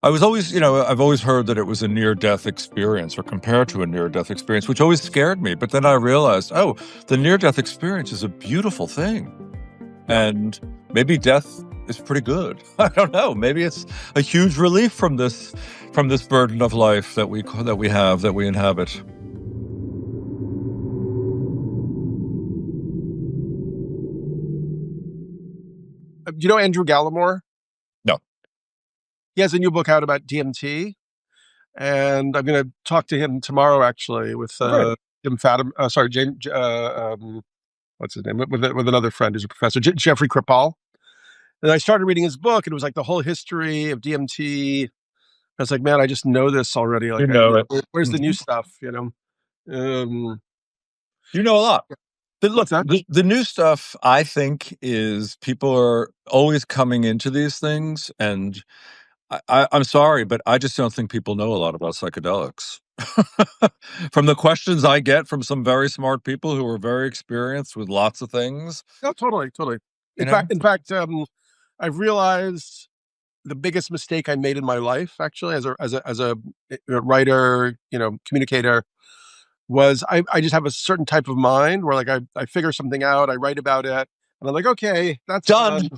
I was always, I've always heard that it was a near-death experience or compared to a near-death experience, which always scared me. But then I realized, oh, the near-death experience is a beautiful thing. Yeah. And maybe death is pretty good. I don't know. Maybe it's a huge relief from this burden of life that we inhabit. Do you know Andrew Gallimore? No. He has a new book out about DMT, and I'm going to talk to him tomorrow, actually, with Jim Fathom. James. What's his name? With another friend who's a professor, Jeffrey Kripal. And I started reading his book, and it was like the whole history of DMT. I was like, man, I just know this already. Like, where's the new stuff? You know a lot. But look, the new stuff, I think, is people are always coming into these things, and I'm sorry, but I just don't think people know a lot about psychedelics. From the questions I get from some very smart people who are very experienced with lots of things. No, totally. In fact, I've realized the biggest mistake I made in my life, actually, as a writer, communicator, was I just have a certain type of mind where, like, I figure something out, I write about it, and I'm like, okay, that's done.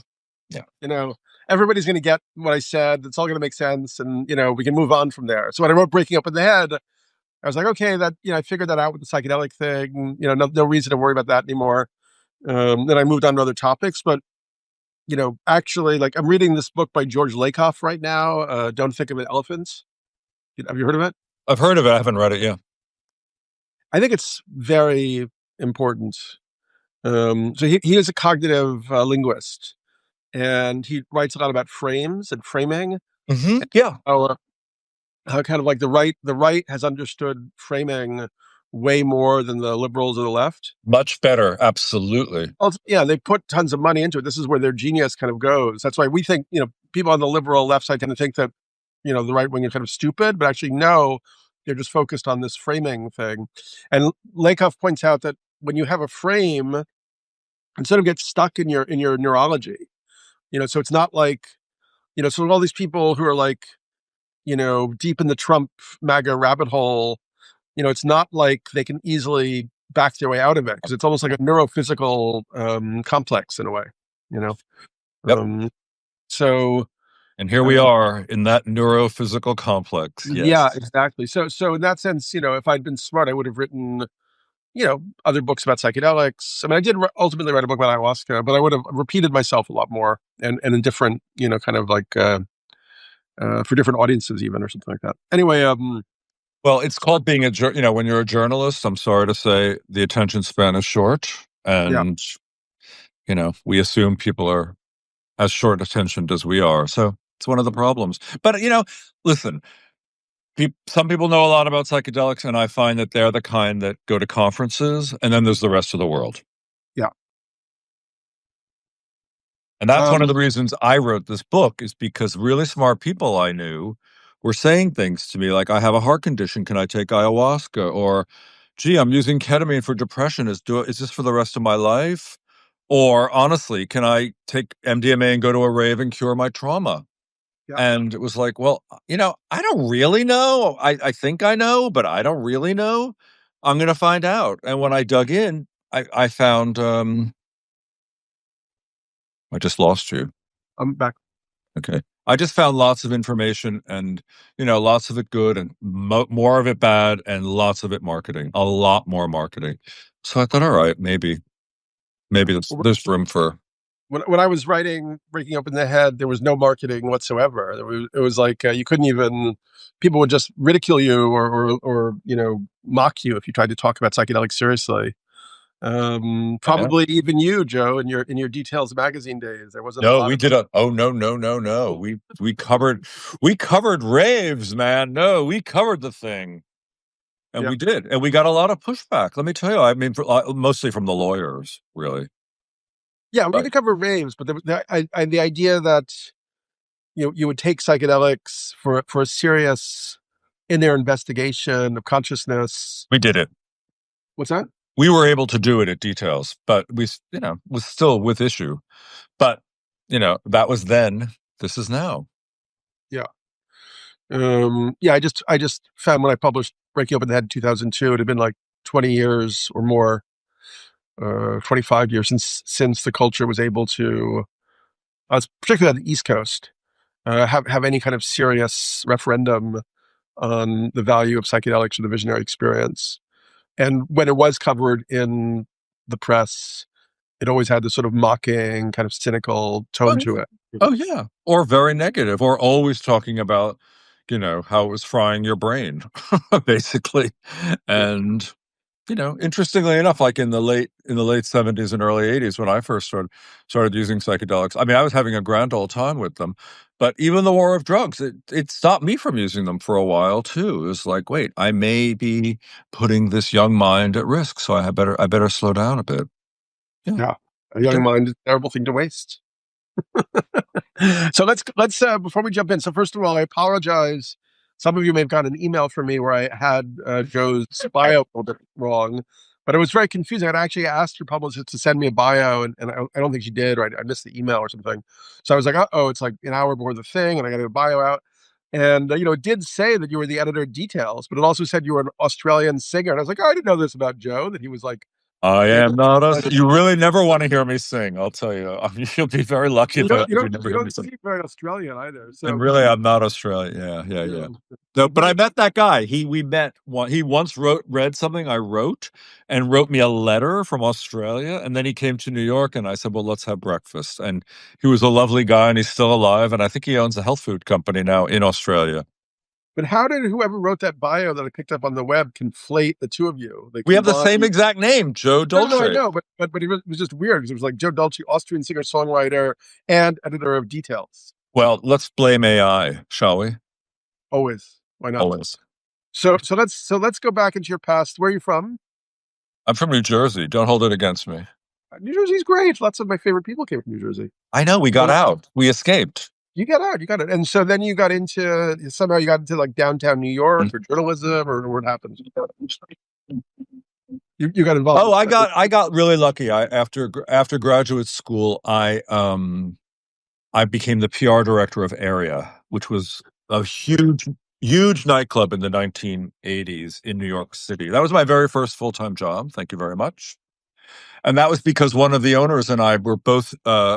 Yeah. Everybody's going to get what I said. It's all going to make sense, and we can move on from there. So when I wrote Breaking Up in the Head, I was like, okay, that I figured that out with the psychedelic thing. No reason to worry about that anymore. Then I moved on to other topics, but actually, like, I'm reading this book by George Lakoff right now. Don't Think of It, Elephants. Have you heard of it? I've heard of it. I haven't read it. Yeah. I think it's very important. So he is a cognitive linguist, and he writes a lot about frames and framing. Mm-hmm. Yeah. How kind of like the right has understood framing way more than the liberals or the left. Much better. Absolutely. Well, yeah, they put tons of money into it. This is where their genius kind of goes. That's why we think, people on the liberal left side tend to think that, the right wing is kind of stupid, but actually, no, they're just focused on this framing thing. And Lakoff points out that when you have a frame, instead of get stuck in your neurology, so it's not like, so all these people who are like, deep in the Trump MAGA rabbit hole, it's not like they can easily back their way out of it, because it's almost like a neurophysical complex in a way, Yep. So, and here we are in that neurophysical complex. Yes. Yeah, exactly. So in that sense, if I'd been smart, I would have written, other books about psychedelics. I mean, I did ultimately write a book about ayahuasca, but I would have repeated myself a lot more, and in different, kind of like for different audiences, even, or something like that. Anyway, well, it's called being when you're a journalist, I'm sorry to say, the attention span is short, and we assume people are as short attentioned as we are. So it's one of the problems. But listen, some people know a lot about psychedelics, and I find that they're the kind that go to conferences, and then there's the rest of the world. Yeah. And that's one of the reasons I wrote this book, is because really smart people I knew were saying things to me like, I have a heart condition, can I take ayahuasca? Or, gee, I'm using ketamine for depression, is this for the rest of my life? Or, honestly, can I take MDMA and go to a rave and cure my trauma? Yeah. And it was like, well, I don't really know. I think I know, but I don't really know. I'm going to find out. And when I dug in, I found... I just lost you. I'm back. Okay. I just found lots of information, and, lots of it good, and more of it bad, and lots of it marketing. A lot more marketing. So I thought, all right, maybe there's room for... When I was writing Breaking Up in the Head, there was no marketing whatsoever. It was like you couldn't even... People would just ridicule you or mock you if you tried to talk about psychedelics seriously. Probably even you, Joe, in your Details magazine days, there wasn't. No, we did no. We covered raves, man. No, we covered the thing, and we did, and we got a lot of pushback. Let me tell you, I mean, mostly from the lawyers, really. Yeah, we could cover raves, but the idea that you would take psychedelics for a serious in their investigation of consciousness. We did it. What's that? We were able to do it at Details, but we, was still with issue. But, that was then. This is now. Yeah. Yeah, I just found when I published Breaking Open the Head in 2002, it had been like 20 years or more, 25 years since the culture was able to, particularly on the East Coast, have any kind of serious referendum on the value of psychedelics or the visionary experience. And when it was covered in the press, it always had this sort of mocking, kind of cynical Oh, tone yeah. to it. Oh, yeah. Or very negative, or always talking about, how it was frying your brain, basically. And, interestingly enough, like in the late 70s and early 80s, when I first started using psychedelics, I mean, I was having a grand old time with them. But even the war of drugs, it stopped me from using them for a while too. It was like, wait, I may be putting this young mind at risk, so I better slow down a bit. Yeah. Yeah, a young mind is a terrible thing to waste. So let's before we jump in. So first of all, I apologize. Some of you may have gotten an email from me where I had Joe's bio a little bit wrong, but it was very confusing. I'd actually asked your publicist to send me a bio, and I don't think she did, or I missed the email or something. So I was like, oh, it's like an hour before the thing, and I got a bio out. And it did say that you were the editor of Details, but it also said you were an Australian singer. And I was like, oh, I didn't know this about Joe, that he was like I famous. am not a. You really never want to hear me sing. I'll tell you. I mean, you'll be very lucky You don't you if you don't never you hear me don't sing. seem very Australian either. And So really, I'm not Australian. Yeah, yeah, yeah. No, but I met that guy. We met. He once read something I wrote, and wrote me a letter from Australia. And then he came to New York, and I said, "Well, let's have breakfast." And he was a lovely guy, and he's still alive. And I think he owns a health food company now in Australia. But how did whoever wrote that bio that I picked up on the web conflate the two of you? They We have the combined. same exact name, Joe No, no, I Dolce. know, but it was just weird because it was like Joe Dolce, Austrian singer songwriter and editor of Details. Well, let's blame AI, shall we? Always, why not? Always. So let's go back into your past. Where are you from? I'm from New Jersey. Don't hold it against me. New Jersey's great. Lots of my favorite people came from New Jersey. I know we got Well, out. We escaped. you got out, you got it. And so then somehow you got into like downtown New York or journalism or what happened? You got involved. Oh, I got really lucky. After graduate school, I became the PR director of Area, which was a huge nightclub in the 1980s in New York City. That was my very first full-time job. Thank you very much. And that was because one of the owners and I were both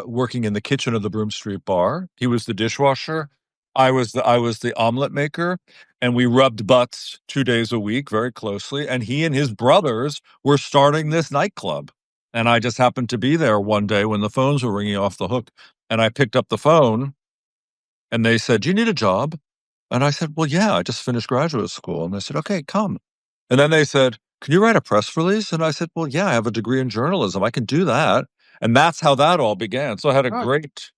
working in the kitchen of the Broome Street bar. He was the dishwasher. I was the omelet maker, and we rubbed butts 2 days a week very closely. And he and his brothers were starting this nightclub, and I just happened to be there one day when the phones were ringing off the hook, and I picked up the phone, and they said, "Do you need a job?" And I said, "Well, yeah, I just finished graduate school." And they said, "Okay, come." And then they said, "Can you write a press release?" And I said, "Well, yeah, I have a degree in journalism. I can do that." And that's how that all began. So I had a Ah, great,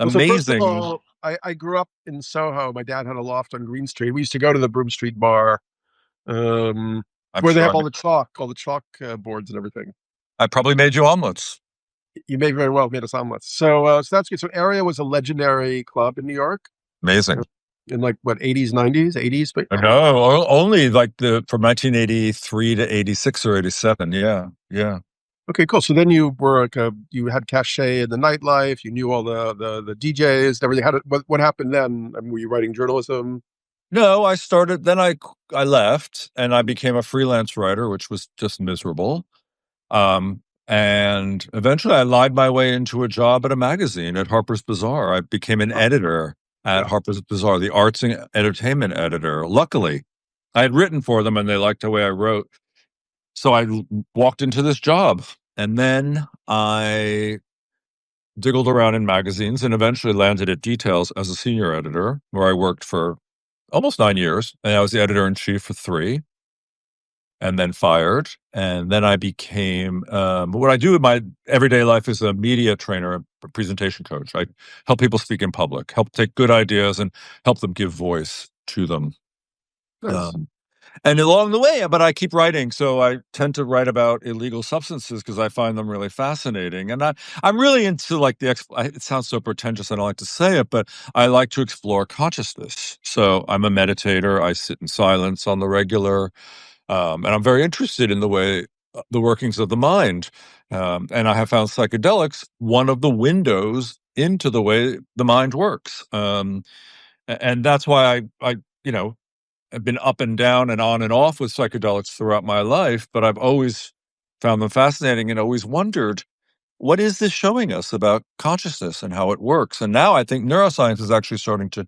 well, so first of amazing. all, I grew up in Soho. My dad had a loft on Green Street. We used to go to the Broome Street bar, um, I'm where they sure have all the chalk boards and everything. I probably made you omelets. You may very well have made us omelets. So that's good. So Area was a legendary club in New York uh, Amazing. in like what 80s, 90s, 80s. But No, only like from 1983 to 86 or 87. Yeah, yeah. okay, cool. So then you were you had cachet in the nightlife. You knew all the DJs and everything. What happened then? I mean, were you writing journalism? No, I started. Then I left and I became a freelance writer, which was just miserable. And eventually I lied my way into a job at a magazine at Harper's Bazaar. I became an Oh, editor at yeah, Harper's Bazaar, the arts and entertainment editor. Luckily, I had written for them and they liked the way I wrote. So walked into this job, and then I diggled around in magazines and eventually landed at Details as a senior editor, where I worked for almost 9 years. And I was the editor in chief for 3, and then fired. And then I became what I do in my everyday life is a media trainer, a presentation coach. I help people speak in public, help take good ideas and help them give voice to them. nice. Um, and along the way, but I keep writing. So I tend to write about illegal substances because I find them really fascinating. And I'm really into like it sounds so pretentious. I don't like to say it, but I like to explore consciousness. So I'm a meditator. I sit in silence on the regular. And I'm very interested in the workings of the mind. And I have found psychedelics one of the windows into the way the mind works. And that's why you know, I've been up and down and on and off with psychedelics throughout my life, but I've always found them fascinating and always wondered, what is this showing us about consciousness and how it works? And now I think neuroscience is actually starting to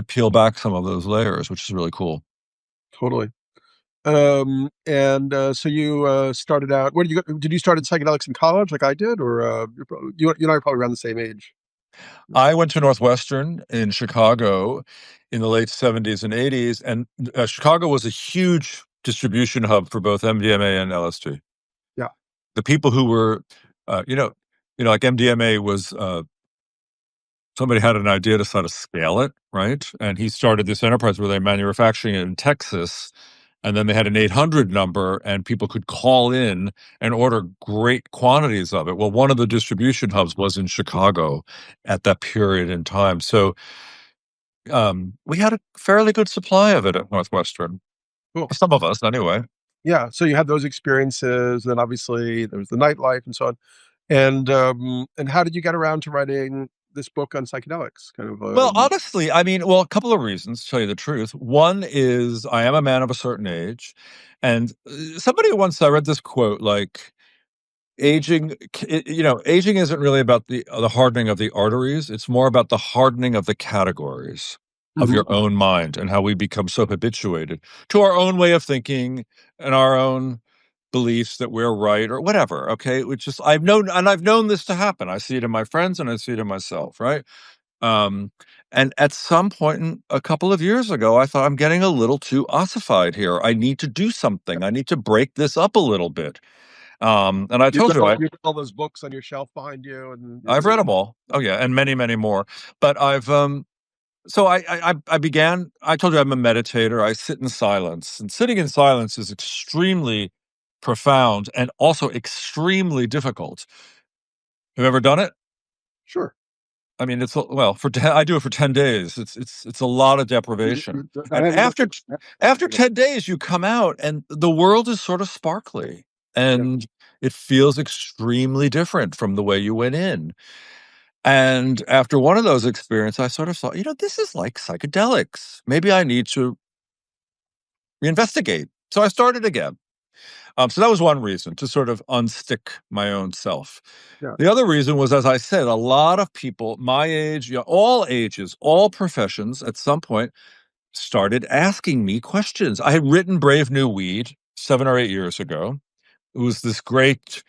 peel back some of those layers, which is really cool. Totally. So you started out. Where did you go? Did you start in psychedelics in college, like I did, or you and I are probably around the same age? I went to Northwestern in Chicago in the late 70s and 80s, and Chicago was a huge distribution hub for both MDMA and LSD. Yeah, The people who were, uh, you know, like MDMA was somebody had an idea to sort of scale it, right? And he started this enterprise where they're manufacturing it in Texas. And then they had an 800 number, and people could call in and order great quantities of it. Well, one of the distribution hubs was in Chicago at that period in time. So we had a fairly good supply of it at Northwestern. cool. Some of us, anyway. Yeah, so you had those experiences, then obviously there was the nightlife and so on. And how did you get around to writing this book on psychedelics? Kind of, Well, honestly, I mean, well, a couple of reasons, to tell you the truth. One is I am a man of a certain age. And somebody once, I read this quote like, aging isn't really about the hardening of the arteries. It's more about the hardening of the categories of mhm, your own mind and how we become so habituated to our own way of thinking and our own beliefs that we're right or whatever. Okay. Which is, I've known this to happen. I see it in my friends and I see it in myself. Right. Um, and at some point a couple of years ago, I thought I'm getting a little too ossified here. I need to do yeah. something. I need to break this up a little bit. And I You've told got you, you've got all those books on your shelf behind you, and I've read them all. Oh yeah, and many, many more. But so I began. I told you I'm a meditator. I sit in silence, and sitting in silence is extremely profound and also extremely difficult. Have you ever done it? sure. I mean, well for I do it for 10 days. It's a lot of deprivation, I and haven't done after it. 10 days, you come out, and the world is sort of sparkly, Yeah, and it feels extremely different from the way you went in. And after one of those experiences, I sort of thought, this is like psychedelics. Maybe I need to reinvestigate. So I started again. So that was one reason to sort of unstick my own self. yeah, The other reason was, as I said, a lot of people my age, all ages, all professions at some point started asking me questions. I had written Brave New Weed 7 or 8 years ago. It was this great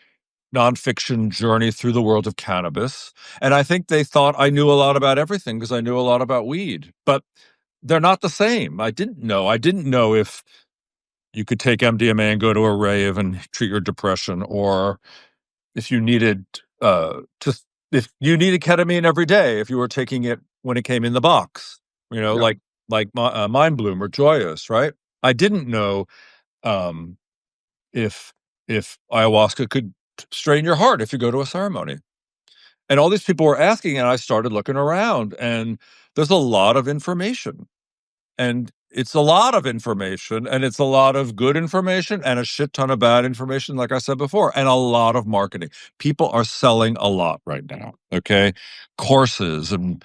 nonfiction journey through the world of cannabis. And I think they thought I knew a lot about everything because I knew a lot about weed, but they're not the same. I didn't know. I didn't know if you could take MDMA and go to a rave and treat your depression, or if you needed if you needed ketamine every day, if you were taking it when it came in the box, yeah, Mind Bloom or Joyous, right? I didn't know um, if ayahuasca could strain your heart if you go to a ceremony. And all these people were asking, and I started looking around, and there's a lot of information. And it's a lot of information, and it's a lot of good information and a shit ton of bad information, like I said before, and a lot of marketing. People are selling a lot right now. Okay. Courses. And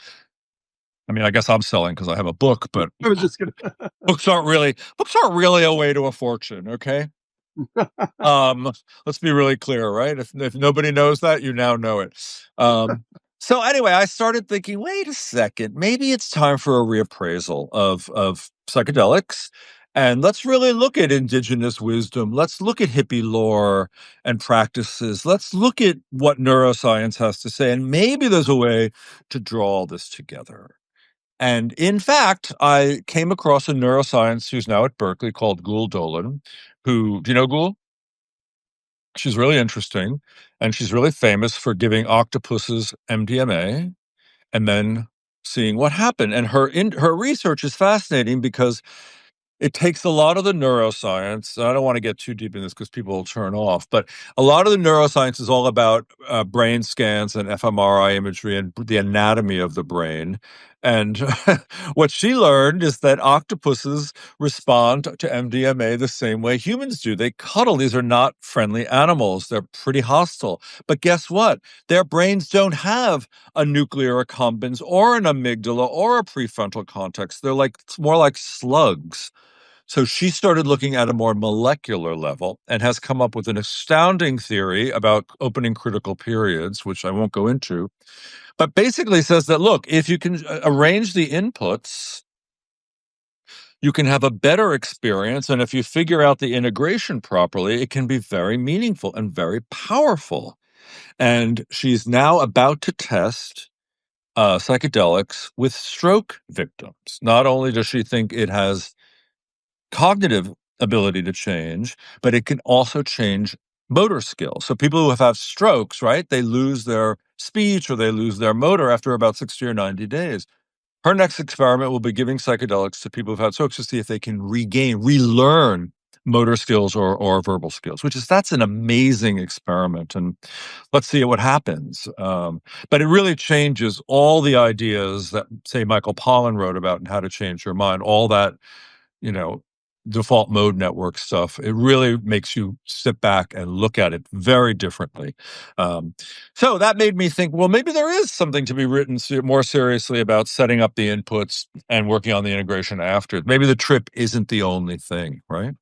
I mean, I guess I'm selling because I have a book, but I was just gonna. books aren't really a way to a fortune. Okay. Um, let's be really clear, right? If nobody knows that, you now know it. So anyway, I started thinking, wait a second, maybe it's time for a reappraisal of psychedelics. And let's really look at indigenous wisdom. Let's look at hippie lore and practices. Let's look at what neuroscience has to say. And maybe there's a way to draw all this together. And in fact, I came across a neuroscience who's now at Berkeley called Gul Dolan, who, do you know Gul? She's really interesting, and she's really famous for giving octopuses MDMA and then seeing what happened. And her research is fascinating because it takes a lot of the neuroscience. I don't want to get too deep in this because people will turn off, but a lot of the neuroscience is all about brain scans and fMRI imagery and the anatomy of the brain. And what she learned is that octopuses respond to MDMA the same way humans do. They cuddle. These are not friendly animals. They're pretty hostile. But guess what? Their brains don't have a nuclear accumbens or an amygdala or a prefrontal cortex. They're like more like slugs. So she started looking at a more molecular level and has come up with an astounding theory about opening critical periods, which I won't go into, but basically says that, look, if you can arrange the inputs, you can have a better experience. And if you figure out the integration properly, it can be very meaningful and very powerful. And she's now about to test psychedelics with stroke victims. Not only does she think it has cognitive ability to change, but it can also change motor skills. So people who have had strokes, right, they lose their speech or they lose their motor after about 60 or 90 days. Her next experiment will be giving psychedelics to people who've had strokes to see if they can relearn motor skills or verbal skills, that's an amazing experiment. And let's see what happens. But it really changes all the ideas that, say, Michael Pollan wrote about and how to change your mind, all that, you know, default mode network stuff. It really makes you sit back and look at it very differently. So that made me think, well, maybe there is something to be written more seriously about setting up the inputs and working on the integration after. Maybe the trip isn't the only thing, right?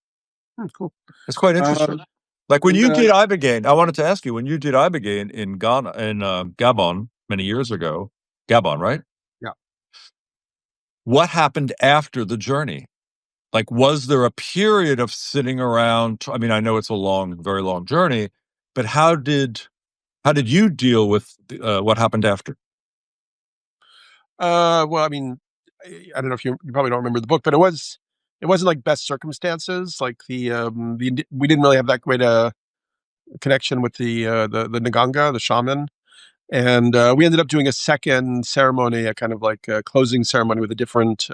Cool. It's quite interesting. Like when And you did Ibogaine, I wanted to ask you, when you did Ibogaine in Ghana, in Gabon many years ago, Gabon, right? Yeah. What happened after the journey? Like, was there a period of sitting around? I mean, I know it's a long, very long journey, but how did you deal with what happened after? Well, I mean, I don't know if you probably don't remember the book, but it wasn't like best circumstances. Like we didn't really have that great a connection with the Nganga, the shaman, and we ended up doing a second ceremony, a kind of like a closing ceremony with a different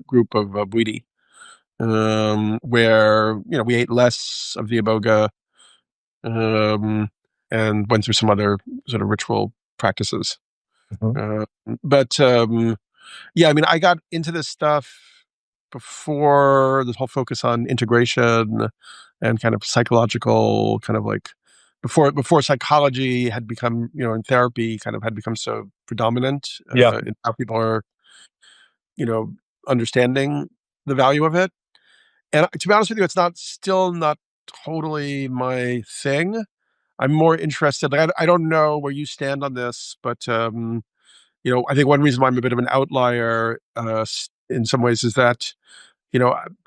group of Bwiti, where we ate less of the iboga, and went through some other sort of ritual practices. Mhm. But yeah, I mean, I got into this stuff before this whole focus on integration and kind of psychological, kind of like before psychology had become, in therapy, kind of had become so predominant Yeah. in how people are, you know, understanding the value of it. And to be honest with you, it's still not totally my thing. I'm more interested. Like, I don't know where you stand on this, but I think one reason why I'm a bit of an outlier in some ways is that,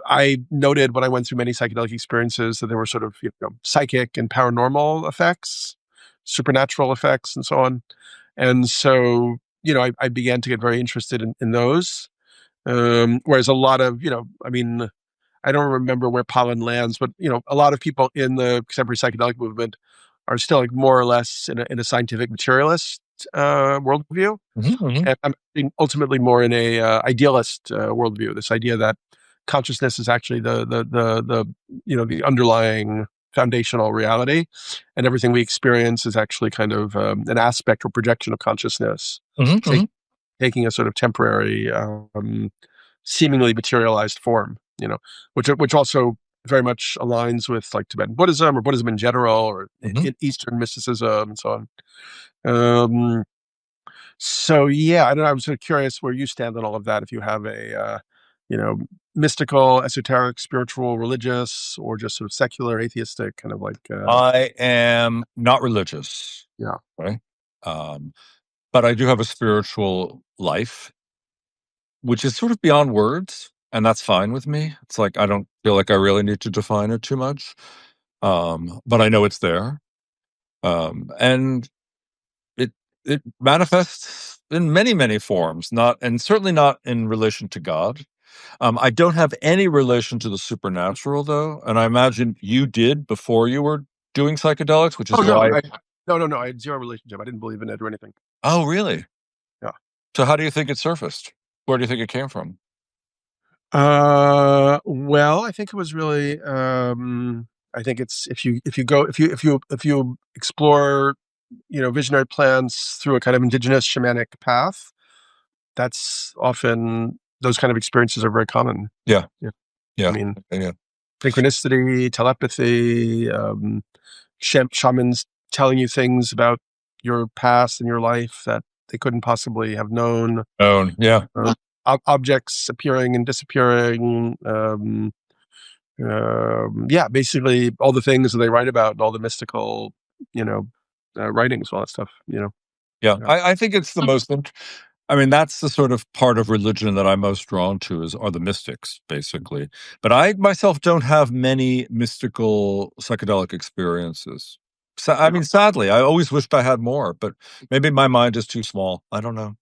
I noted when I went through many psychedelic experiences that there were sort of, psychic and paranormal effects, supernatural effects, and so on. And so, I began to get very interested in those. Whereas a lot of, I mean, I don't remember where Pollen lands, but a lot of people in the contemporary psychedelic movement are still like more or less in a scientific materialist worldview. Mhm. And I'm ultimately more in a idealist worldview. This idea that consciousness is actually the underlying foundational reality, and everything we experience is actually kind of an aspect or projection of consciousness, Mhm. take, Mhm. taking a sort of temporary, seemingly materialized form. Which also very much aligns with like Tibetan Buddhism or Buddhism in general, or Mhm. Eastern mysticism and so on. Um, so yeah, I don't know. I'm sort of curious where you stand on all of that. If you have a, you know, mystical, esoteric, spiritual, religious, or just sort of secular, atheistic kind of like, I am not religious, yeah. right? Um, but I do have a spiritual life, which is sort of beyond words, and that's fine with me. It's like I don't feel like I really need to define it too much, but I know it's there, and it it manifests in many many forms, not and certainly not in relation to God. I don't have any relation to the supernatural, though, and I imagine you did before you were doing psychedelics, which Oh is no, why. no. I had zero relationship. I didn't believe in it or anything. Oh, really? Yeah. So, how do you think it surfaced? Where do you think it came from? Well, I think it was really. I think it's if you explore, visionary plants through a kind of indigenous shamanic path. that's often those kind of experiences are very common. Yeah, Yeah. I yeah, mean, yeah. synchronicity, telepathy, shamans telling you things about your past and your life that they couldn't possibly have known. Yeah. Objects appearing and disappearing. Yeah, basically all the things that they write about and all the mystical, you know, writings, all that stuff. Yeah, Yeah. I think it's the most. I mean, that's the sort of part of religion that I'm most drawn to are the mystics, basically. But I myself don't have many mystical psychedelic experiences. So, I mean, sadly, I always wished I had more, but maybe my mind is too small. I don't know.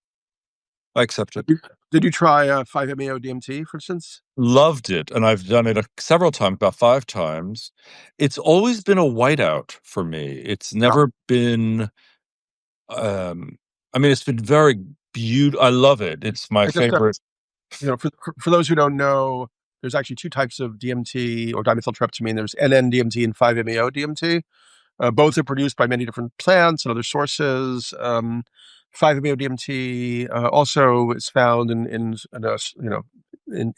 I accept it. Did you try 5-MeO DMT, for instance? Loved it, and I've done it several times, about 5 times. It's always been a whiteout for me. It's Yeah. never been. Um, I mean, it's been very beautiful. I love it. It's my I just, favorite. for those who don't know, there's actually two types of DMT or dimethyltryptamine. There's NN-DMT and 5-MeO DMT. Both are produced by many different plants and other sources. 5-MeO DMT also is found in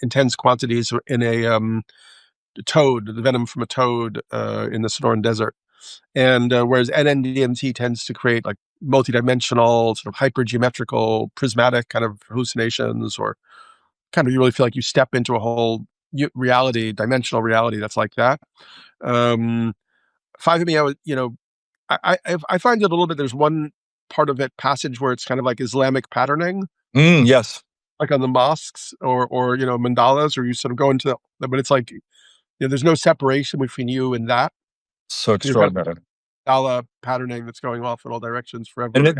intense quantities in a toad, the venom from a toad in the Sonoran Desert. And whereas NN-DMT tends to create like multidimensional, sort of hypergeometrical, prismatic kind of hallucinations, or kind of you really feel like you step into a whole reality, dimensional reality that's like that. Um, 5-MeO, I find it a little bit. There's one part of it passage where it's kind of like Islamic patterning, Yes, like on the mosques or mandalas, or you sort of go into but it's like there's no separation between you and that. so You're kind of extraordinary. mandala patterning that's going off in all directions And forever.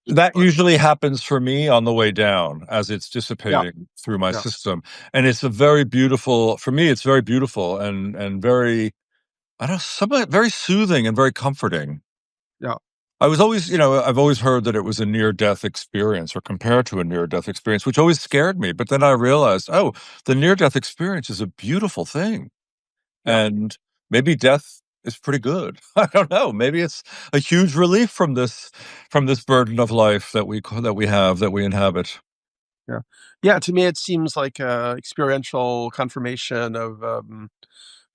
that usually happens for me on the way down as it's Yeah, dissipating through my yeah, system. And it's a very beautiful, for me, it's very beautiful and very, I don't know, somewhat very soothing and very comforting. yeah, I was always, I've always heard that it was a near death experience or compared to a near death experience, which always scared me. But then I realized, oh, the near death experience is a beautiful thing. yeah. And maybe death is pretty good. I don't know. Maybe it's a huge relief from this burden of life that we inhabit. Yeah. Yeah, to me, it seems like experiential confirmation of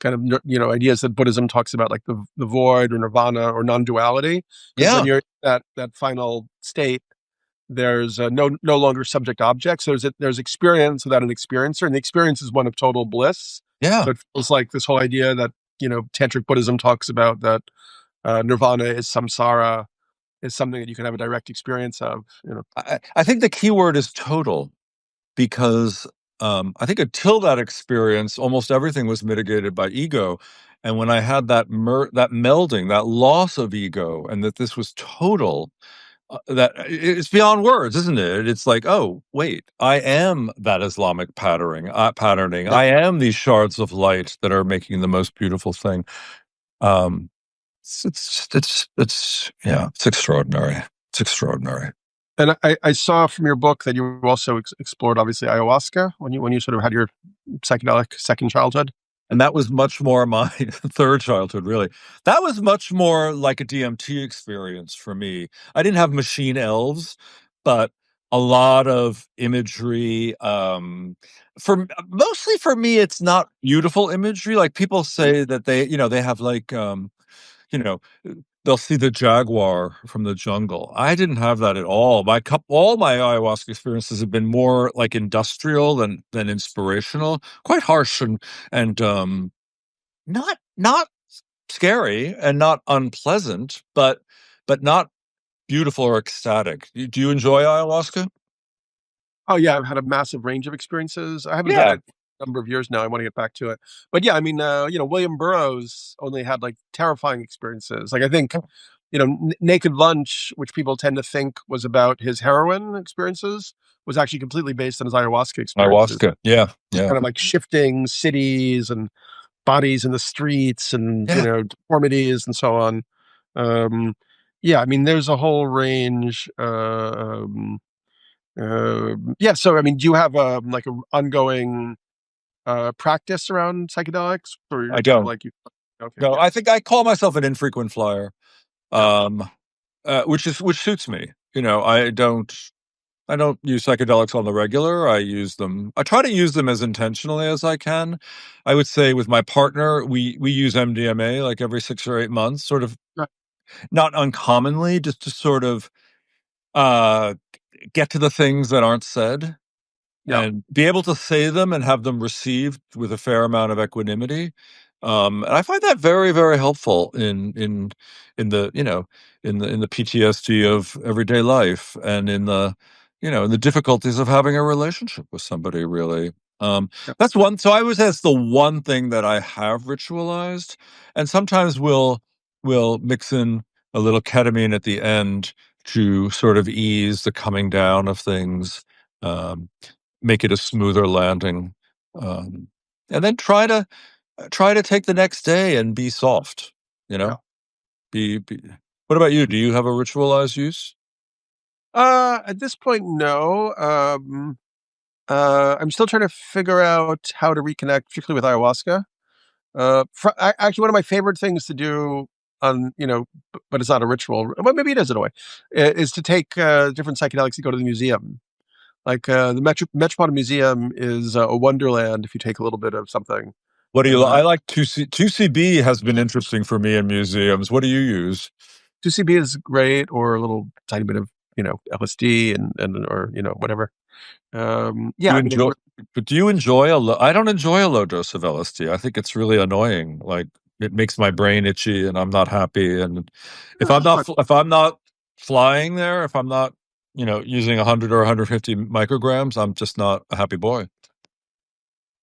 kind of ideas that Buddhism talks about, like the void or nirvana or non-duality. Because when Yeah, you're in that final state, there's no longer subject object. So there's experience without an experiencer, and the experience is one of total bliss. yeah. So it feels like this whole idea that tantric Buddhism talks about, that nirvana is samsara, is something that you can have a direct experience of. I think the key word is total because I think until that experience, almost everything was mitigated by ego. And when I had that melding, that loss of ego, and that this was total, that it's beyond words, isn't it? It's like, oh, wait, I am that Islamic patterning. Yeah. I am these shards of light that are making the most beautiful thing. Um, yeah, it's extraordinary. It's extraordinary. And I saw from your book that you also explored, obviously, ayahuasca when you sort of had your psychedelic second childhood. And that was much more my third childhood, really. That was much more like a DMT experience for me. I didn't have machine elves, but a lot of imagery. For mostly for me, it's not beautiful imagery. Like people say that they have like, you know, they'll see the jaguar from the jungle. I didn't have that at all. All my ayahuasca experiences have been more like industrial than inspirational, quite harsh and not scary and not unpleasant, but not beautiful or ecstatic. Do you enjoy ayahuasca? Oh yeah, I've had a massive range of experiences. I haven't done Yeah. it a number of years now. I want to get back to it. But yeah, I mean, William Burroughs only had like terrifying experiences. Like I think, Naked Lunch, which people tend to think was about his heroin experiences, was actually completely based on his ayahuasca experiences. Ayahuasca. Yeah. Yeah. Kind of like shifting cities and bodies in the streets and Yeah. deformities and so on. Yeah, I mean, there's a whole range. Yeah, so I mean, do you have like an ongoing practice around psychedelics, or you're I kind of don't. like you? Okay, No, yeah, I think I call myself an infrequent flyer. yeah, Which suits me. I don't. I don't use psychedelics on the regular. I try to use them as intentionally as I can. I would say with my partner, we use MDMA like every 6 or 8 months, sort of Right. not uncommonly, just to sort of uh, get to the things that aren't said Yeah. and be able to say them and have them received with a fair amount of equanimity. And I find that very, very helpful in the in the PTSD of everyday life and in the in the difficulties of having a relationship with somebody. Really, Yeah. that's one. So I would say that's the one thing that I have ritualized, and sometimes we'll mix in a little ketamine at the end to sort of ease the coming down of things. Um, Make it a smoother landing, um, and then try to take the next day and be soft. You Yeah. know, be. What about you? Do you have a ritualized use? At this point, no. I'm still trying to figure out how to reconnect, particularly with ayahuasca. Actually, one of my favorite things to do on, but it's not a ritual. Well, maybe it is in a way, is to take different psychedelics and go to the museum. Like the Metropolitan Museum is a wonderland if you take a little bit of something. What do you? Uh, I like 2CB has been interesting for me in museums. What do you use? 2CB is great, or a little tiny bit of LSD and or whatever. Do Yeah, you I mean, enjoy? But do you enjoy I don't enjoy a low dose of LSD. I think it's really annoying. Like it makes my brain itchy, and I'm not happy. And if I'm not flying there, if I'm not using 100 or 150 micrograms, I'm just not a happy boy.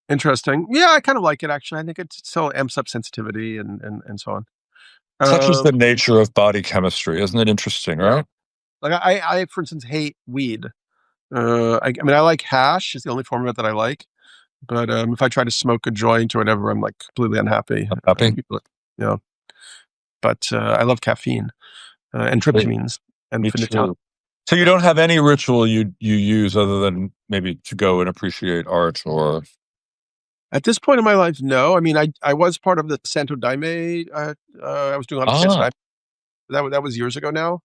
interesting. Yeah, I kind of like it actually. I think it still amps up sensitivity and so on. Such is Um, the nature of body chemistry, isn't it interesting? yeah, Right? like I for instance hate weed. I mean, I like hash. Is the only form of it that I like. But if I try to smoke a joint or whatever, I'm like completely unhappy. I'm happy. You know, but I love caffeine and Me, tryptamines and me phenytown. too. So you don't have any ritual you use other than maybe to go and appreciate art or At this point in my life, no. I mean, I was part of the Santo Daime. I was doing a lot of Santo ah. Daime. That was years ago now,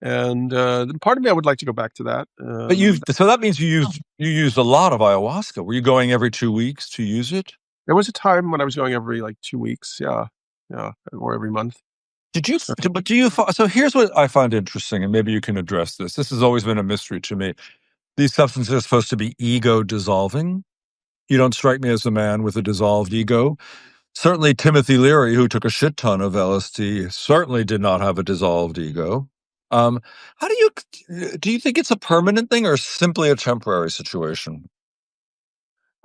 and then part of me I would like to go back to that. But so that means you used a lot of ayahuasca. Were you going every 2 weeks to use it? There was a time when I was going every like 2 weeks, yeah, yeah, or every month. Did you? Uh, But do you? So here's what I find interesting, and maybe you can address this. This has always been a mystery to me. These substances are supposed to be ego dissolving. You don't strike me as a man with a dissolved ego. Certainly, Timothy Leary, who took a shit ton of LSD, certainly did not have a dissolved ego. Um, how do you think it's a permanent thing or simply a temporary situation?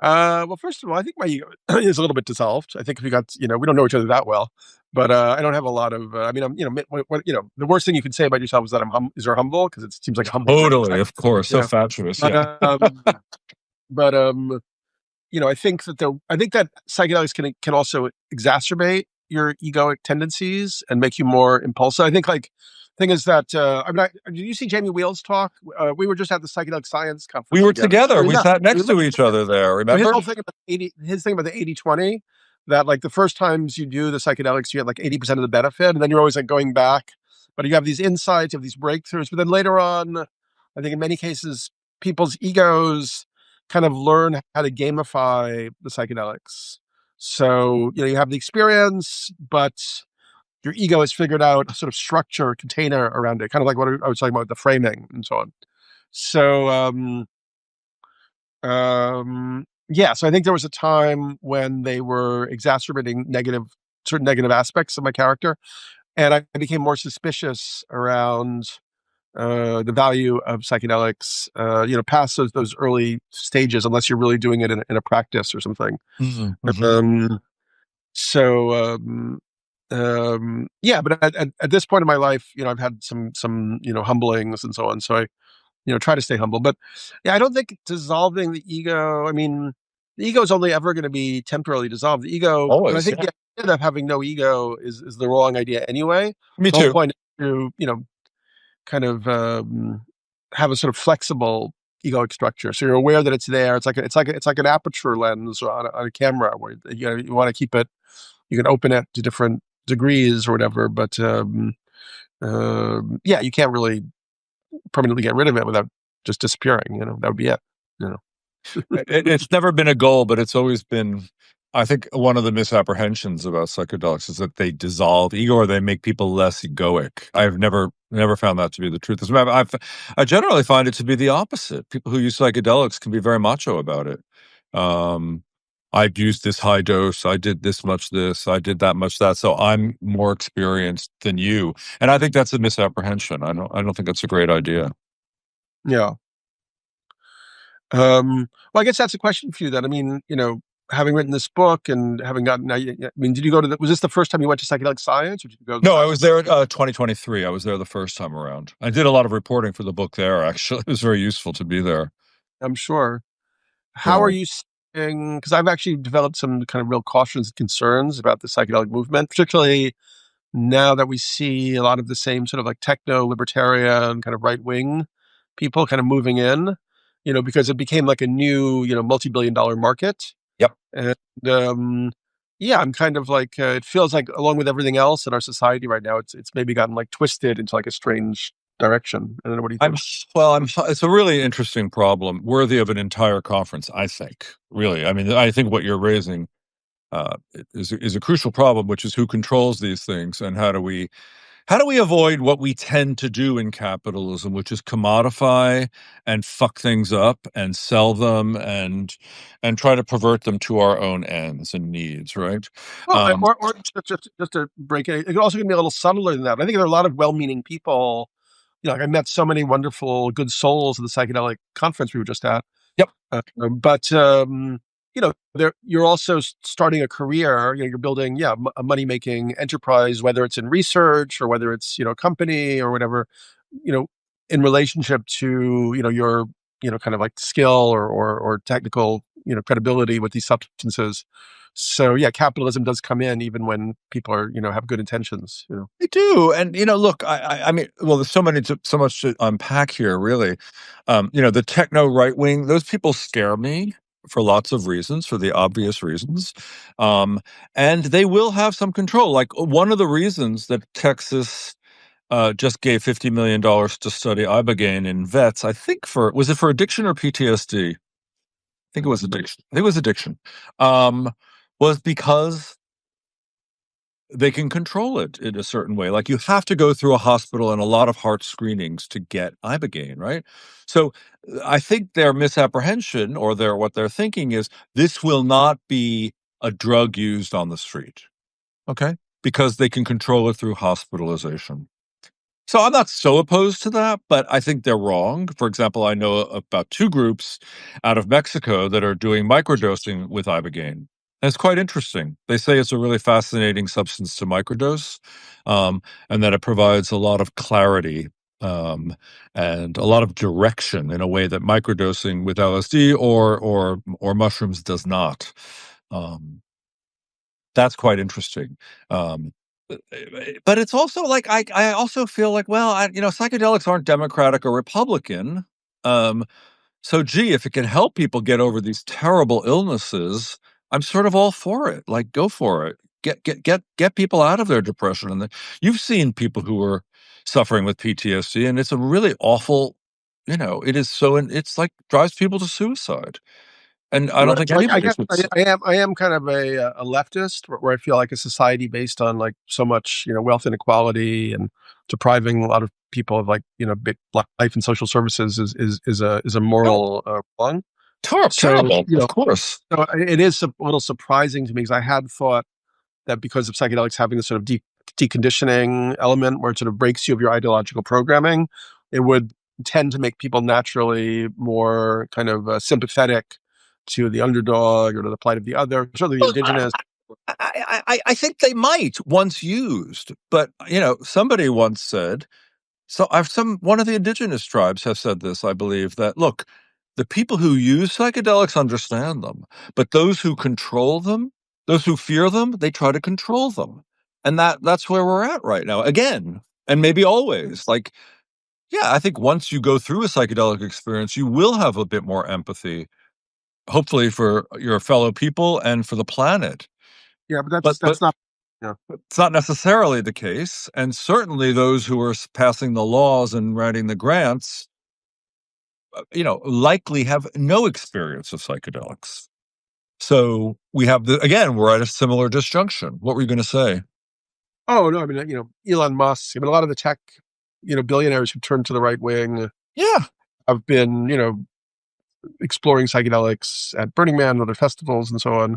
well, first of all, I think my ego is a little bit dissolved. I think if we got, we don't know each other that well, but I don't have a lot of. I mean, I'm, the worst thing you can say about yourself is that you're humble because it seems like a humble trait. Totally, of course, so Yeah, fatuous. but Yeah. but I think that psychedelics can also exacerbate your egoic tendencies and make you more impulsive. I think like thing is that did you see Jamie Wheels talk? We were just at the psychedelic science We conference were together. together. We Yeah, sat we next met. to each other there. So Remember? his thing about the 80/20, that like the first times you do the psychedelics, you get like 80% of the benefit, and then you're always like going back. But you have these insights, you have these breakthroughs. But then later on, I think in many cases, people's egos kind of learn how to gamify the psychedelics. So, you have the experience, but your ego has figured out a sort of structure, container around it, kind of like what I was talking about, the framing and so on. So, yeah, so I think there was a time when they were exacerbating certain negative aspects of my character, and I became more suspicious around the value of psychedelics. Past those early stages, unless you're really doing it in a practice or something. Mhm, mhm. Um, so yeah, but at this point in my life, I've had some humblings and so on. So I try to stay humble. But yeah, I don't think dissolving the ego, I mean, the ego is only ever going to be temporarily dissolved. And I Always, think yeah. the idea of having no ego is the wrong idea anyway. Me The whole too. point is to, kind of have a sort of flexible egoic structure. So you're aware that it's there. It's like an aperture lens on a camera where you want to keep it. You can open it to different degrees or whatever, but yeah, you can't really permanently get rid of it without just disappearing. That would be it. You know. It's never been a goal, but it's always been, I think, one of the misapprehensions about psychedelics is that they dissolve ego or they make people less egoic. I've never found that to be the truth. As a matter, I generally find it to be the opposite. People who use psychedelics can be very macho about it. Um, I've used this high dose. I did this much this. I did that much that. So I'm more experienced than you, and I think that's a misapprehension. I don't think that's a great idea. Yeah. Well, I guess that's a question for you then. I mean, having written this book and having gotten, I mean, did you go to was this the first time you went to psychedelic science, or did you go to the No, I science? was there at 2023. I was there the first time around. I did a lot of reporting for the book there, actually. It was very useful to be there. I'm sure. How are Yeah. you seeing, because I've actually developed some kind of real cautions and concerns about the psychedelic movement, particularly now that we see a lot of the same sort of like techno libertarian kind of right wing people kind of moving in, because it became like a new, multi-billion-dollar market. Yep. And yeah, I'm kind of like, it feels like along with everything else in our society right now, it's maybe gotten like twisted into like a strange direction. I don't know. What do you I'm think? well, it's a really interesting problem, worthy of an entire conference, I think. Really. I mean, I think what you're raising uh, is a crucial problem, which is who controls these things and how do we avoid what we tend to do in capitalism, which is commodify and fuck things up and sell them and try to pervert them to our own ends and needs, right? Well, Um, or just to break it, it could also be a little subtler than that. I think there are a lot of well-meaning people. Like I met so many wonderful, good souls at the psychedelic conference we were just at. yep. But you're also starting a career. You're building, a money-making enterprise, whether it's in research or whether it's a company or whatever. You know, in relationship to your kind of like skill or technical credibility with these substances. So yeah, capitalism does come in even when people are have good intentions. I do, and look, I mean, well, there's so much to unpack here, really. The techno right wing; those people scare me for lots of reasons, for the obvious reasons, um, and they will have some control. Like one of the reasons that Texas just gave $50 million to study ibogaine in vets, I think was it for addiction or PTSD? I think it was addiction. I think it was addiction. Um, was because they can control it in a certain way. Like you have to go through a hospital and a lot of heart screenings to get ibogaine, right? So I think their misapprehension or what they're thinking is this will not be a drug used on the street, okay? Because they can control it through hospitalization. So I'm not so opposed to that, but I think they're wrong. For example, I know about two groups out of Mexico that are doing microdosing with ibogaine. And it's quite interesting. They say it's a really fascinating substance to microdose, um, and that it provides a lot of clarity um, and a lot of direction in a way that microdosing with LSD or mushrooms does not. Um, that's quite interesting. Um, but it's also like I also feel like, well, psychedelics aren't Democratic or Republican. Um, so gee, if it can help people get over these terrible illnesses, I'm sort of all for it. Like, go for it. Get people out of their depression. And you've seen people who are suffering with PTSD, and it's a really awful. It is so. It's like drives people to suicide. And I don't Right. think So I anybody guess should. I am kind of a leftist where I feel like a society based on like so much wealth inequality and depriving a lot of people of like big life and social services is a Oh, moral wrong. So terrible, of course. it is a little surprising to me because I had thought that because of psychedelics having this sort of deconditioning element where it sort of breaks you of your ideological programming, it would tend to make people naturally more kind of sympathetic to the underdog or to the plight of the other, certainly the Well, indigenous. I think they might once used, but somebody once said, so I've one of the indigenous tribes have said this, I believe, that look, the people who use psychedelics understand them, but those who control them, those who fear them, they try to control them. And that's where we're at right now. Again, and maybe always. Like, yeah, I think once you go through a psychedelic experience, you will have a bit more empathy, hopefully for your fellow people and for the planet. Yeah, but But that's not. Yeah. it's not necessarily the case, and certainly those who are passing the laws and writing the grants likely have no experience of psychedelics. So we have again, we're at a similar disjunction. What were you going to say? Oh no, I mean, Elon Musk. I mean, a lot of the tech, billionaires who turned to the right wing Yeah, have been, exploring psychedelics at Burning Man and other festivals and so on.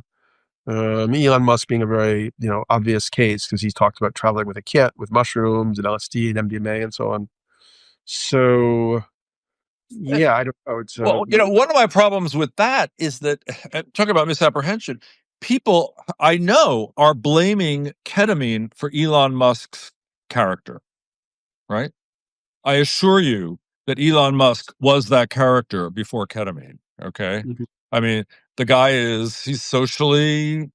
Elon Musk being a very, obvious case because he's talked about traveling with a kit with mushrooms and LSD and MDMA and so on. So yeah, I don't know. It's well, one of my problems with that is that, talking about misapprehension, people I know are blaming ketamine for Elon Musk's character, right? I assure you that Elon Musk was that character before ketamine. Okay. Mhm. I mean, the guy he's socially,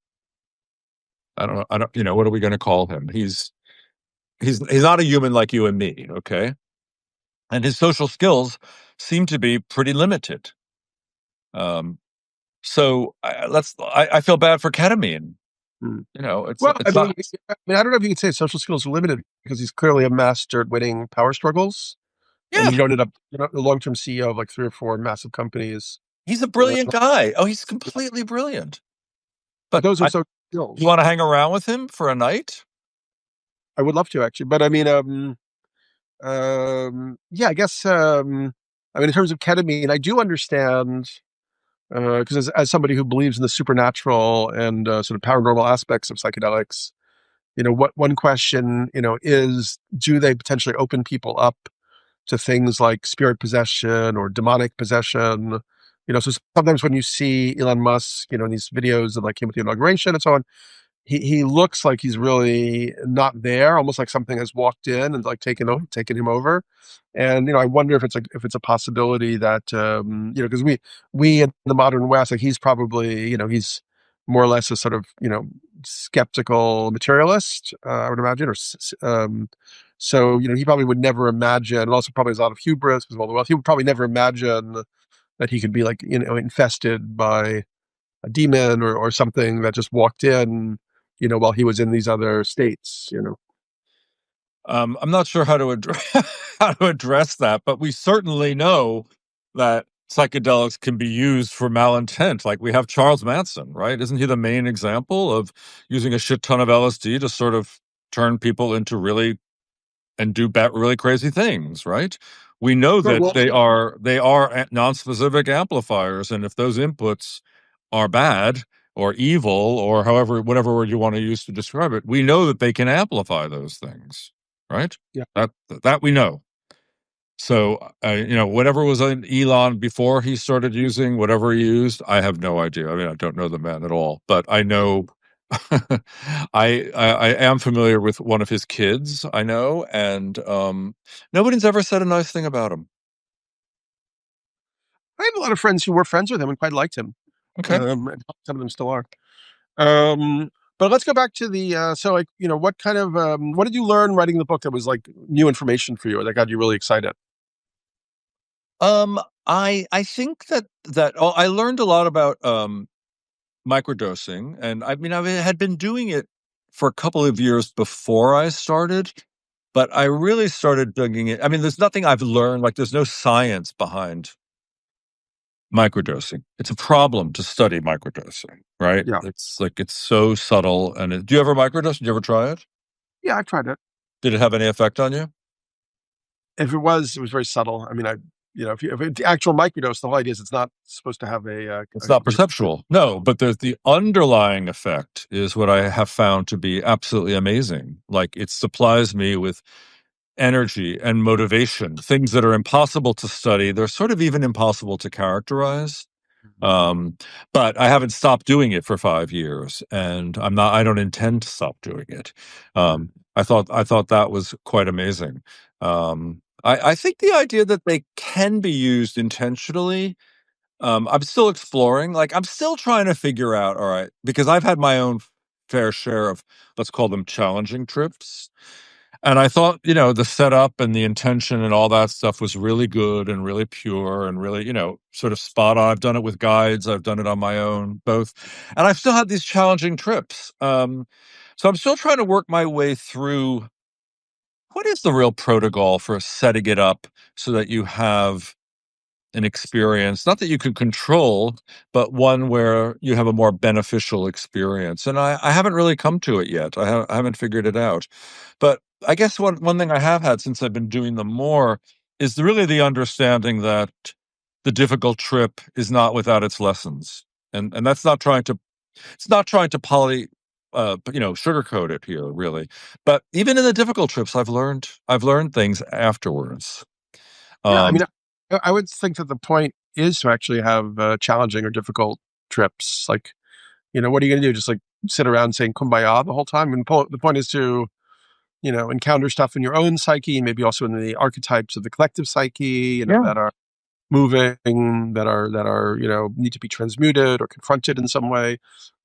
I don't, what are we going to call him? He's not a human like you and me. Okay. And his social skills seem to be pretty limited. Um, So I feel bad for ketamine. Mm. It's Well, it's not. I don't know if you could say social skills are limited because he's clearly a master at winning power struggles, and Yeah, he ended up, the long-term CEO of like 3 or 4 massive companies. he's a Uh, brilliant guy. Oh, he's completely brilliant. but But those are social you skills. want to hang around with him for a night? I would love to actually, but I mean, yeah, I guess, in terms of ketamine, I do understand because as somebody who believes in the supernatural and sort of paranormal aspects of psychedelics, what one question, is, do they potentially open people up to things like spirit possession or demonic possession? So sometimes when you see Elon Musk, in these videos of like him with the inauguration and so on, he looks like he's really not there, almost like something has walked in and like taken him over. And I wonder if it's a possibility that because we in the modern West, like he's probably he's more or less a sort of skeptical materialist, I would imagine, so he probably would never imagine, and also probably has a lot of hubris because of all the wealth. He would probably never imagine that he could be like infested by a demon or something that just walked in, while he was in these other states. I'm not sure how to address how to address that, but we certainly know that psychedelics can be used for malintent. Like we have Charles Manson, right? Isn't he the main example of using a shit ton of LSD to sort of turn people into really and do really crazy things, right? We know Sure. that Well, they are non-specific amplifiers, and if those inputs are bad or evil or however whatever word you want to use to describe it, we know that they can amplify those things, right? yeah. That we know. So, whatever was in Elon before he started using whatever he used, I have no idea. I mean, I don't know the man at all, but I know I am familiar with one of his kids, I know, and nobody's ever said a nice thing about him. I have a lot of friends who were friends with him and quite liked him. Okay. And some of them still are. But let's go back to the so like what kind of what did you learn writing the book that was like new information for you or that got you really excited? I think that I learned a lot about microdosing, and I mean I had been doing it for a couple of years before I started, but I really started digging it. I mean, there's nothing I've learned, like there's no science behind microdosing. It's a problem to study microdosing, right? Yeah. It's like it's so subtle. And do you ever microdose? Did you ever try it? Yeah, I've tried it. Did it have any effect on you? If it was very subtle. I mean, if it's the actual microdose, the whole idea is it's not supposed to have It's not perceptual. No, but the underlying effect is what I have found to be absolutely amazing. Like it supplies me with energy and motivation, things that are impossible to study. They're sort of even impossible to characterize. Um, but I haven't stopped doing it for 5 years, and I don't intend to stop doing it. I thought that was quite amazing. I think the idea that they can be used intentionally, I'm still exploring. Like I'm still trying to figure out, all right, because I've had my own fair share of, let's call them challenging trips. And I thought, the setup and the intention and all that stuff was really good and really pure and really, sort of spot on. I've done it with guides. I've done it on my own, both. And I've still had these challenging trips. So I'm still trying to work my way through what is the real protocol for setting it up so that you have an experience, not that you could control, but one where you have a more beneficial experience. And I haven't really come to it yet. I haven't figured it out. But I guess one thing I have had since I've been doing them more is really the understanding that the difficult trip is not without its lessons. And that's not trying to, it's not trying to sugarcoat it here, really. But even in the difficult trips, I've learned things afterwards. Yeah, I Um, mean, I would think that the point is to actually have challenging or difficult trips. Like, what are you going to do? Just like sit around saying "kumbaya" the whole time? And the point is to, encounter stuff in your own psyche, and maybe also in the archetypes of the collective psyche, yeah, that are moving, that are need to be transmuted or confronted in some way.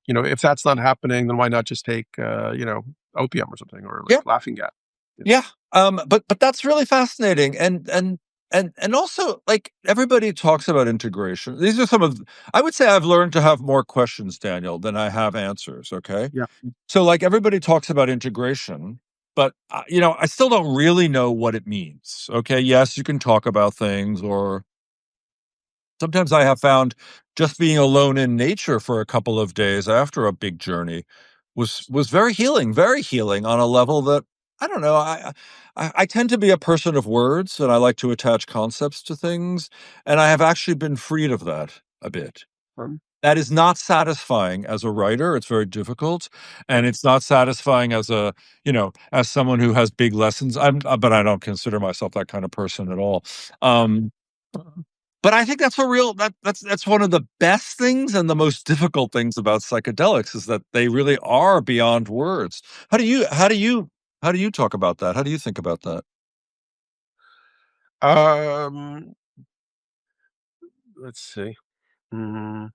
If that's not happening, then why not just take opium or something, or like yeah, laughing gas? yeah. But that's really fascinating, and also, like, everybody talks about integration. These are some of, I would say, I've learned to have more questions, Daniel, than I have answers. Okay, Yeah. so like everybody talks about integration, but I still don't really know what it means. Okay, yes, you can talk about things, or sometimes I have found just being alone in nature for a couple of days after a big journey was very healing on a level that I don't know. I tend to be a person of words, and I like to attach concepts to things, and I have actually been freed of that a bit. Um, That is not satisfying as a writer. It's very difficult, yeah. and it's not satisfying as as someone who has big lessons. But I don't consider myself that kind of person at all. Um, but I think that's a real that's one of the best things and the most difficult things about psychedelics is that they really are beyond words. How do you talk about that? How do you think about that? Um, let's see. Mm.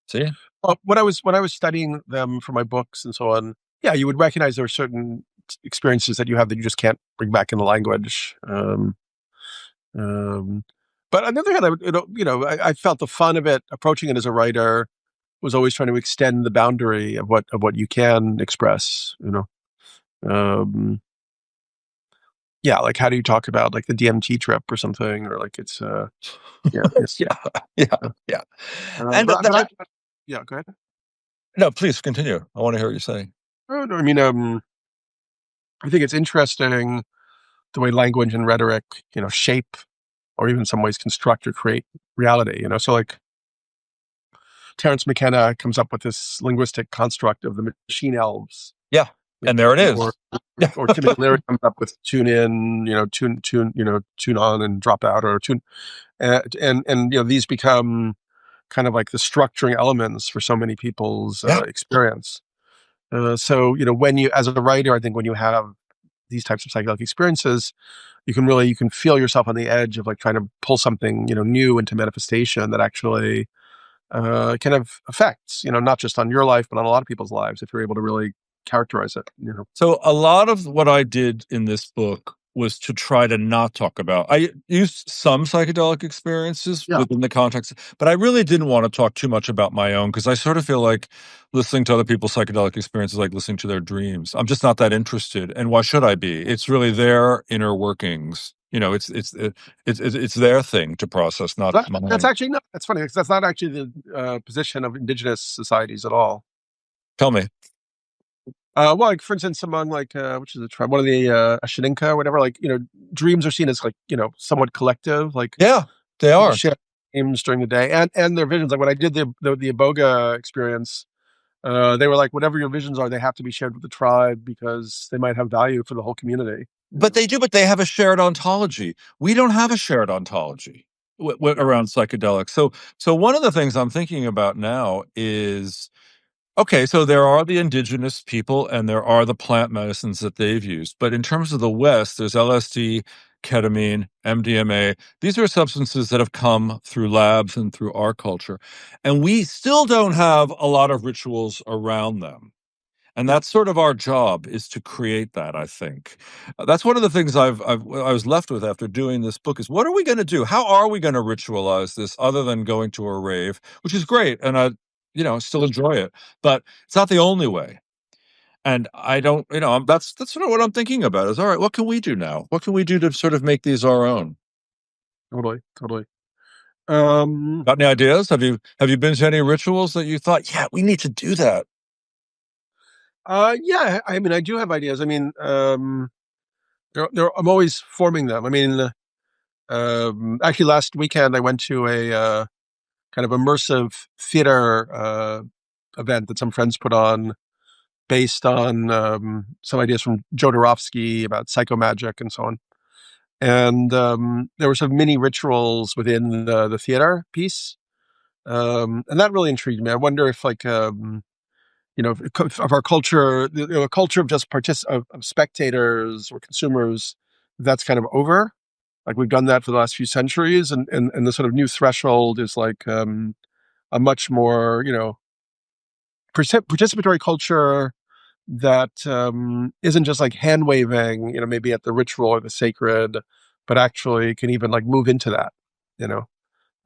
See? Well, when I was studying them for my books and so on, yeah, you would recognize there are certain experiences that you have that you just can't bring back in the language. Um, but on the other hand, I felt the fun of it. Approaching it as a writer was always trying to extend the boundary of what you can express. Um, yeah, like how do you talk about like the DMT trip or something, or like it's yeah, yeah. Yeah, yeah, yeah. And Yeah, go ahead. no, please continue. I want to hear what you're saying. Oh, no, I mean, I think it's interesting the way language and rhetoric, shape or even in some ways construct or create reality. So like Terence McKenna comes up with this linguistic construct of the machine elves, Yeah, and there it or is. Yeah, or Timothy Leary comes up with tune in, tune on and drop out, or tune, and these become kind of like the structuring elements for so many people's yeah. experience. So when you, as a writer, I think when you have these types of psychedelic experiences, you can feel yourself on the edge of like trying to pull something new into manifestation that actually kind of affects not just on your life but on a lot of people's lives if you're able to really characterize it. So a lot of what I did in this book was to try to not talk about. I used some psychedelic experiences Yeah. within the context, but I really didn't want to talk too much about my own because I sort of feel like listening to other people's psychedelic experiences like listening to their dreams. I'm just not that interested, and why should I be? It's really their inner workings. It's their thing to process, not That's mine. actually not. That's funny because that's not actually the position of indigenous societies at all. Tell me. Well, like for instance, among like which is the tribe, one of the Ashaninka or whatever, like dreams are seen as like somewhat collective, like Yeah, they people are. share dreams during the day and their visions. Like when I did the Iboga experience, they were like, whatever your visions are, they have to be shared with the tribe because they might have value for the whole community. But they do, but they have a shared ontology. We don't have a shared ontology Yeah. around psychedelics. So one of the things I'm thinking about now is, okay, so there are the indigenous people and there are the plant medicines that they've used. But in terms of the West, there's LSD, ketamine, MDMA. These are substances that have come through labs and through our culture. And we still don't have a lot of rituals around them. And Yeah. that's sort of our job, is to create that, I think. That's one of the things I was left with after doing this book is, what are we going to do? How are we going to ritualize this other than going to a rave, which is great, and I still enjoy it, but it's not the only way. And I don't, that's sort of what I'm thinking about is, all right, what can we do now? What can we do to sort of make these our own? Totally, totally. Um, Got any ideas? Have you been to any rituals that you thought, yeah, we need to do that? yeah, I mean, I do have ideas. I mean, I'm always forming them. I mean, actually, last weekend I went to a kind of immersive theater event that some friends put on, based on some ideas from Joe Dolce about psychomagic and so on. And there were some mini rituals within the theater piece, and that really intrigued me. I wonder if, like, of our culture, a culture of just of spectators or consumers, that's kind of over. Like, we've done that for the last few centuries, and the sort of new threshold is like a much more, participatory culture that isn't just like hand waving, maybe at the ritual or the sacred, but actually can even like move into that, you know,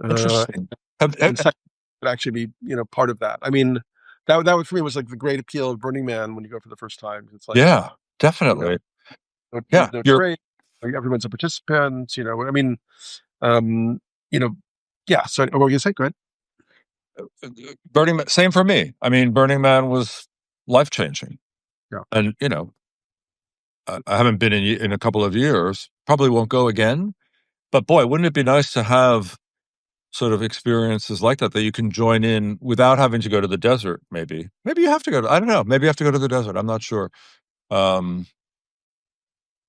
uh, Interesting. and sex would actually be, part of that. I mean, that for me was like the great appeal of Burning Man when you go for the first time. It's like, Yeah, you know, definitely. there's Yeah, no you're trade, like, everyone's a participant. I mean, um, you know, yeah. So what were you say? Go ahead. Burning Man. Same for me. I mean, Burning Man was life changing, Yeah. and I haven't been in a couple of years. Probably won't go again. But boy, wouldn't it be nice to have sort of experiences like that you can join in without having to go to the desert? Maybe you have to go to. I don't know. Maybe you have to go to the desert. I'm not sure. Um,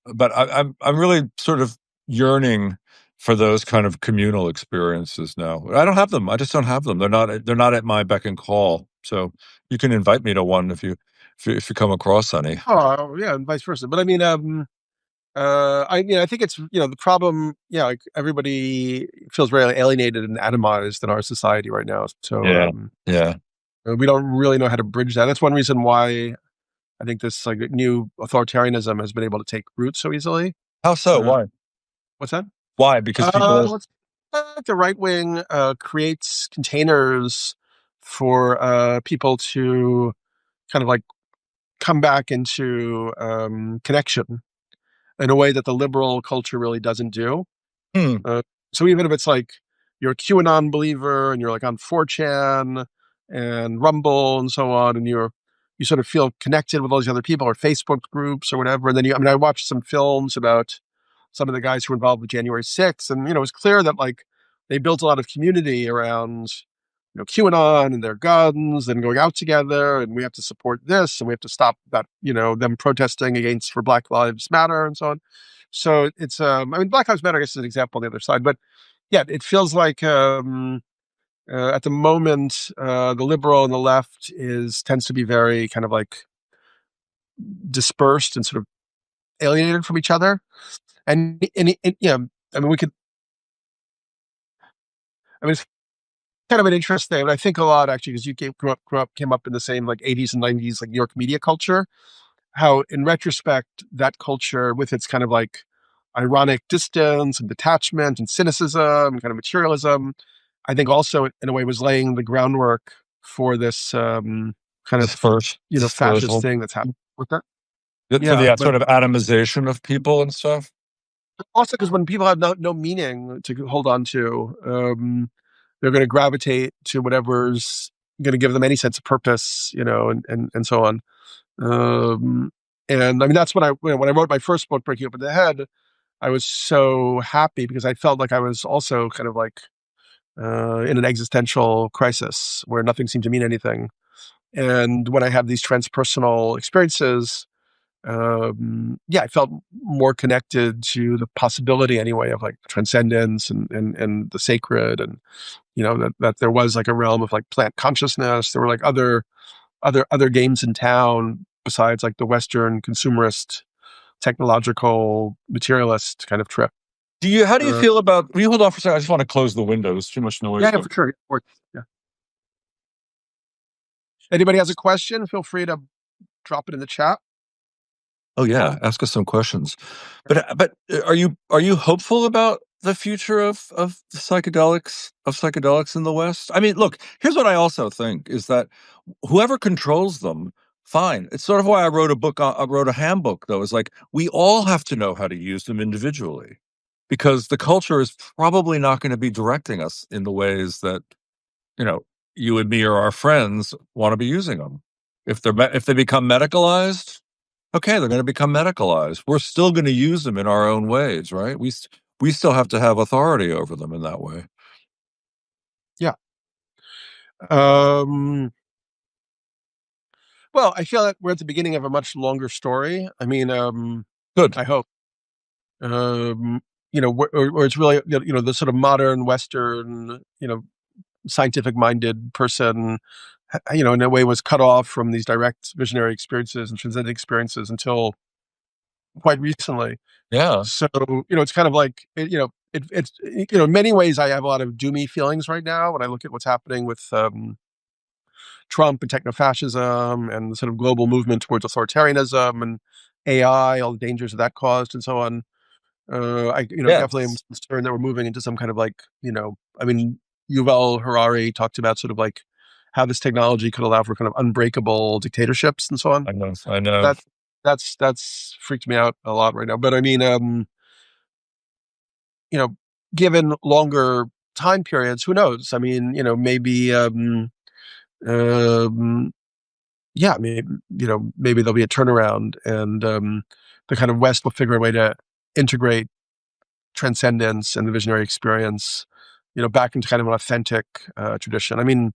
but I'm really sort of yearning for those kind of communal experiences now. I don't have them. I just don't have them. They're not at my beck and call. So you can invite me to one if you come across any. Oh, yeah, and vice versa. But I mean, I think it's, the problem. Yeah, like, everybody feels very alienated and atomized in our society right now. So Yeah. Yeah. we don't really know how to bridge that. That's one reason why I think this like new authoritarianism has been able to take root so easily. How so? Uh, Why? what's that? Why? Because people. Let's The right wing creates containers for people to kind of like come back into connection in a way that the liberal culture really doesn't do. Hmm, Uh, so even if it's like you're a QAnon believer and you're like on 4chan and Rumble and so on, and you sort of feel connected with all these other people or Facebook groups or whatever. And then I watched some films about some of the guys who were involved with January 6th, and it was clear that like they built a lot of community around QAnon and their guns and going out together, and we have to support this and we have to stop that, them protesting against for Black Lives Matter and so on. So it's Black Lives Matter, I guess, is an example on the other side, but yeah, it feels like at the moment the liberal and the left is tends to be very kind of like dispersed and sort of alienated from each other. And yeah, I mean, we could. I mean, it's kind of an interesting. And I think a lot actually, because you came up in the same like 80s and 90s like New York media culture. How, in retrospect, that culture with its kind of like ironic distance and detachment and cynicism and kind of materialism, I think also in a way was laying the groundwork for this kind of fascist dispersal. thing that's happening with that. For Yeah, the but sort of atomization of people and stuff. also because when people have no meaning to hold on to, they're going to gravitate to whatever's going to give them any sense of purpose, and so on. Um, and I mean, that's when I wrote my first book, Breaking Open the Head, I was so happy because I felt like I was also kind of like in an existential crisis where nothing seemed to mean anything. And when I had these transpersonal experiences, yeah, I felt more connected to the possibility anyway of like transcendence and the sacred, and that there was like a realm of like plant consciousness. There were like other games in town besides like the Western consumerist, technological, materialist kind of trip. How do you Uh, feel about? Will you hold on for a second? I just want to close the windows. Too much noise. yeah, yeah, for sure. Yeah. Anybody has a question? Feel free to drop it in the chat. Oh yeah, ask us some questions. But are you hopeful about the future of psychedelics in the West? I mean, look, here's what I also think is that whoever controls them, fine. It's sort of why I wrote a book. I wrote a handbook, though. Is like we all have to know how to use them individually. because the culture is probably not going to be directing us in the ways that, you know, you and me or our friends want to be using them. If they become medicalized, okay, they're going to become medicalized. We're still going to use them in our own ways, right? We still have to have authority over them in that way. Yeah. Um, well, I feel like we're at the beginning of a much longer story. I mean, Good. I hope. Um, where it's really, the sort of modern Western, scientific-minded person, in a way was cut off from these direct visionary experiences and transcendent experiences until quite recently. Yeah. So, it's kind of like, in many ways, I have a lot of doomy feelings right now when I look at what's happening with Trump and techno-fascism and the sort of global movement towards authoritarianism and AI, all the dangers that caused and so on. I, definitely am Yes. concerned that we're moving into some kind of like, I mean, Yuval Harari talked about sort of like how this technology could allow for kind of unbreakable dictatorships and so on. I know. I know. That that's freaked me out a lot right now. But I mean, you know, given longer time periods, who knows? I mean, maybe, um, yeah, maybe, maybe there'll be a turnaround, and the kind of West will figure a way to integrate transcendence and the visionary experience, back into kind of an authentic tradition. I mean,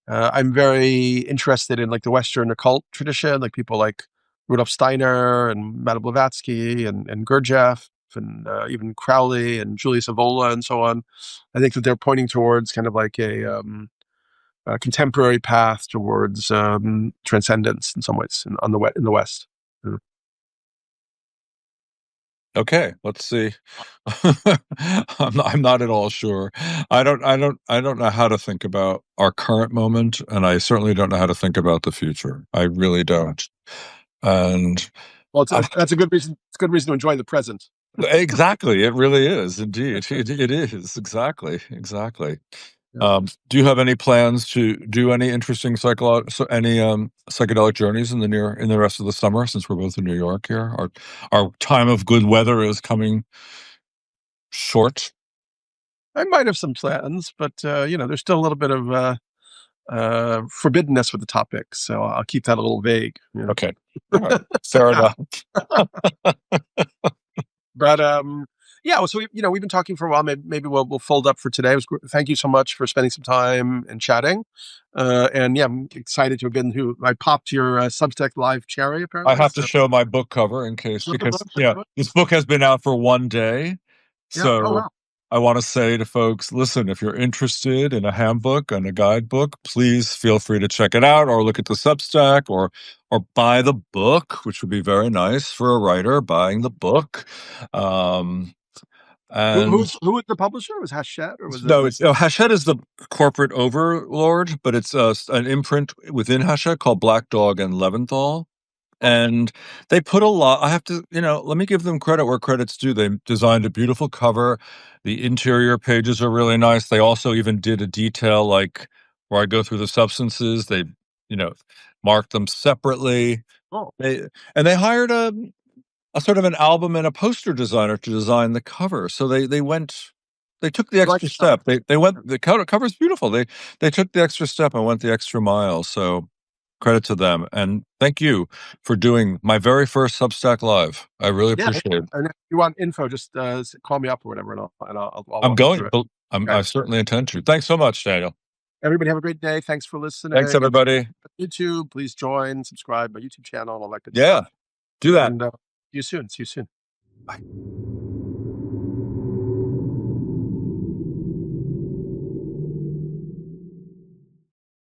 I'm very interested in like the Western occult tradition, like people like Rudolf Steiner and Madame Blavatsky and Gurdjieff and even Crowley and Julius Evola and so on. I think that they're pointing towards kind of like a contemporary path towards transcendence in some ways in the West. Mm. Okay, let's see. I'm not at all sure. I don't know how to think about our current moment, and I certainly don't know how to think about the future. I really don't. And Well, I, that's a good reason. It's a good reason to enjoy the present. exactly, it really is indeed. It is exactly. Yeah. Do you have any plans to do any interesting psychedelic journeys in the rest of the summer? Since we're both in New York here, our time of good weather is coming short. I might have some plans, but there's still a little bit of forbiddenness with the topic, so I'll keep that a little vague. Okay, all right, fair enough. But yeah. Well, so we've been talking for a while. Maybe we'll fold up for today. Thank you so much for spending some time and chatting. And yeah, I'm excited to have been who I popped your Substack live cherry I apparently. have to So show my book cover in case show the because book, show the yeah, book. this book has been out for one day, Yeah. Oh so wow. I want to say to folks, listen, if you're interested in a handbook and a guidebook, please feel free to check it out or look at the Substack or buy the book, which would be very nice for a writer buying the book. Um, and Who was the publisher? Was Hachette or was it no, like? it's Hachette is the corporate overlord, but it's an imprint within Hachette called Black Dog and Leventhal. And they put a lot. I have to, let me give them credit where credit's due. They designed a beautiful cover. The interior pages are really nice. They also even did a detail like where I go through the substances. They, you know, marked them separately. Oh, They hired a sort of an album and a poster designer to design the cover. So they took the I like extra the cover. step. The cover's beautiful. They took the extra step and went the extra mile. So credit to them. And thank you for doing my very first Substack Live. I really Yeah. appreciate it. And if you want info, just call me up or whatever, and I'll I'm walk you going, through it. but Okay. I certainly intend to. Thanks so much, Daniel. Everybody have a great day. Thanks for Thanks, listening. If everybody. you're on YouTube, please join, subscribe my YouTube channel, all that good Yeah, stuff. do that. And see you soon. See you soon. Bye.